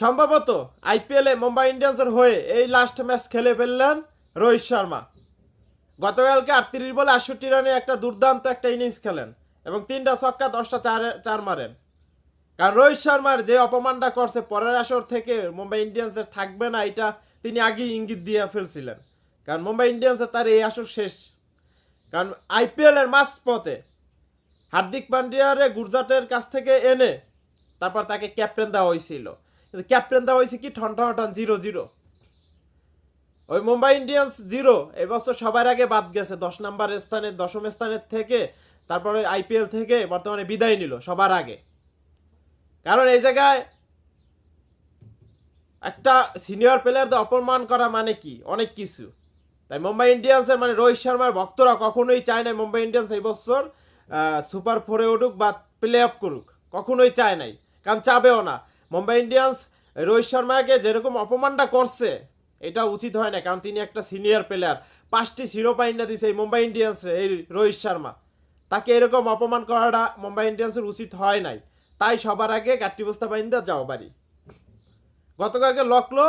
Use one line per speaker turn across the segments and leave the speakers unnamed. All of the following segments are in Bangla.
সম্ভবত আইপিএলে মুম্বাই ইন্ডিয়ান্সের হয়ে এই লাস্ট ম্যাচ খেলে ফেললেন রোহিত শর্মা। গতকালকে 38 বলে 68 রানে একটা দুর্দান্ত একটা ইনিংস খেলেন এবং 3টা ছক্কা 10টা চার মারেন। কারণ রোহিত শর্মার যে অপমানটা করছে পরের আসর থেকে মুম্বাই ইন্ডিয়ান্সের থাকবে না, এটা তিনি আগেই ইঙ্গিত দিয়ে ফেলছিলেন। কারণ মুম্বাই ইন্ডিয়ান্সের তার এই আসর শেষ। কারণ আইপিএলের মাঝপথে হার্দিক পান্ডিয়ারে গুজরাটের কাছ থেকে এনে তারপর তাকে ক্যাপ্টেন দেওয়া হয়েছিল, কিন্তু ক্যাপ্টেন দেওয়া হয়েছে কি ঠন 0-0। ওই মুম্বাই ইন্ডিয়ান্স 0 এবছর সবার আগে বাদ গেছে 10ম স্থানের থেকে। তারপরে আইপিএল থেকে বর্তমানে বিদায় নিল সবার আগে। কারণ এই জায়গায় একটা সিনিয়র প্লেয়ারদের অপমান করা মানে কি অনেক কিছু। তাই মুম্বাই ইন্ডিয়ান্সের মানে রোহিত শর্মার ভক্তরা কখনোই চায় না মুম্বাই ইন্ডিয়ান্স এই বছর সুপার 4-এ উঠুক বা প্লে অফ করুক, কখনোই চায় নাই। কারণ চাবেও না। মুম্বাই ইন্ডিয়ান্স রোহিত শর্মাকে যেরকম অপমানটা করছে এটা উচিত হয় না। কারণ তিনি একটা সিনিয়র প্লেয়ার, 5টি শিরোপা এনে দিয়েছে এই মুম্বাই ইন্ডিয়ান্সে এই রোহিত শর্মা। তাকে এরকম অপমান করাটা মুম্বাই ইন্ডিয়ান্সের উচিত হয় নাই। তাই সবার আগে গাট্টি বস্তা বাইন্দা যাও বাড়ি। গতকালকে লকলো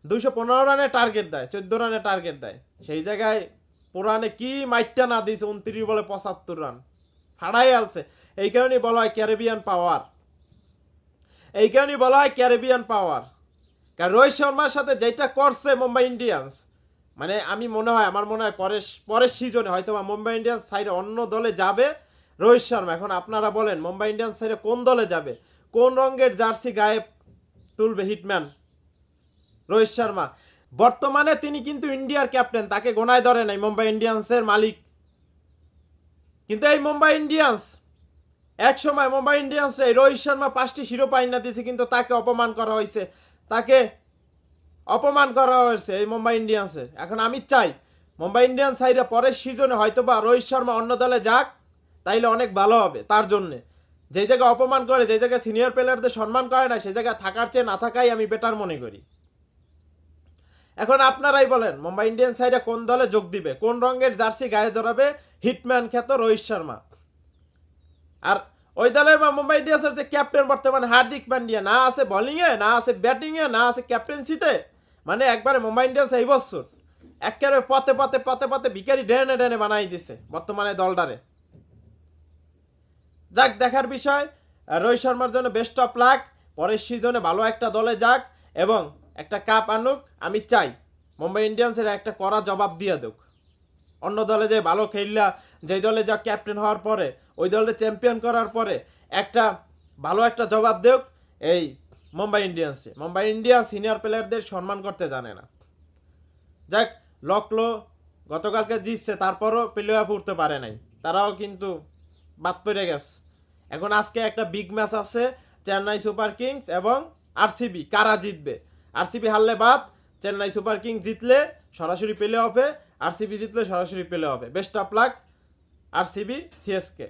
215 রানে টার্গেট দেয়, 14 রানে টার্গেট দেয়। সেই জায়গায় পুরানে কি মাইটটা না দিয়েছে, 29 বলে 75 রান ফাড়াই আলছে। এই কারণেই বলা হয় ক্যারিবিয়ান পাওয়ার। এই কারণেই বলা হয় ক্যারিবিয়ান পাওয়ার। কারণ রোহিত শর্মার সাথে যেটা করছে মুম্বাই ইন্ডিয়ান্স, মানে আমার মনে হয় পরের সিজনে হয়তো মুম্বাই ইন্ডিয়ান্স সাইডে অন্য দলে যাবে রোহিত শর্মা। এখন আপনারা বলেন মুম্বাই ইন্ডিয়ান্স সাইডে কোন দলে যাবে, কোন রঙের জার্সি গায়ে তুলবে হিটম্যান রোহিত শর্মা? বর্তমানে তিনি কিন্তু ইন্ডিয়ার ক্যাপ্টেন, তাকে গোনায় ধরে নাই মুম্বাই ইন্ডিয়ান্সের মালিক। কিন্তু এই মুম্বাই ইন্ডিয়ান্স এক সময় মুম্বাই ইন্ডিয়ান্স রোহিত শর্মা 5টি শিরোপা এনে দিয়েছে, কিন্তু তাকে অপমান করা হয়েছে, এই মুম্বাই ইন্ডিয়ান্সের। এখন আমি চাই মুম্বাই ইন্ডিয়ান্স সাইডে পরের সিজনে হয়তোবা রোহিত শর্মা অন্য দলে যাক, তাইলে অনেক ভালো হবে তার জন্যে। যেই জায়গায় অপমান করে, যেই জায়গায় সিনিয়র প্লেয়ারদের সম্মান করে না, সেই জায়গায় থাকার চেয়ে না থাকাই আমি বেটার মনে করি। এখন আপনারাই বলেন মুম্বাই ইন্ডিয়ান্স সাইডে কোন দলে যোগ দিবে, কোন রঙের জার্সি গায়ে জড়াবে হিটম্যান খ্যাত রোহিত শর্মা? আর ওই দলের বা মুম্বাই ইন্ডিয়ান্সের যে ক্যাপ্টেন বর্তমানে হার্দিক পান্ডিয়া, না আছে বোলিংয়ে, না আছে ব্যাটিংয়ে, না আছে ক্যাপ্টেন্সিতে। মানে একবারে মুম্বাই ইন্ডিয়ান্স এই বছর একেবারে পথে ভিখারি ডেনে বানাই দিছে বর্তমানে দলটারে। যাক, দেখার বিষয়। রোহিত শর্মার জন্য বেস্ট অফ লাক। পরের সিজনে ভালো একটা দলে যাক এবং একটা কাপ আনুক। আমি চাই মুম্বাই ইন্ডিয়ান্সের একটা কড়া জবাব দিয়ে দেখ। অন্য দলে যে ভালো খেললা, যেই দলে যা ক্যাপ্টেন হওয়ার পরে ওই দলে চ্যাম্পিয়ন করার পরে একটা ভালো একটা জবাব দেখ এই মুম্বাই ইন্ডিয়ান্সে। মুম্বাই ইন্ডিয়ান্স সিনিয়র প্লেয়ারদের সম্মান করতে জানে না। যাক, লকলো গতকালকে জিতছে, তারপরও প্লে অফ উঠতে পারে নাই, তারাও কিন্তু বাদ পড়ে গেছে। এখন আজকে একটা বিগ ম্যাচ আছে, চেন্নাই সুপার কিংস এবং আরসিবি। কারা জিতবে? আরসিবি হারলে বাদ, চেন্নাই সুপার কিংস জিতলে সরাসরি প্লে অফে, আরসিবি জিতলে সরাসরি প্লে অফে। Best of luck RCB CSK.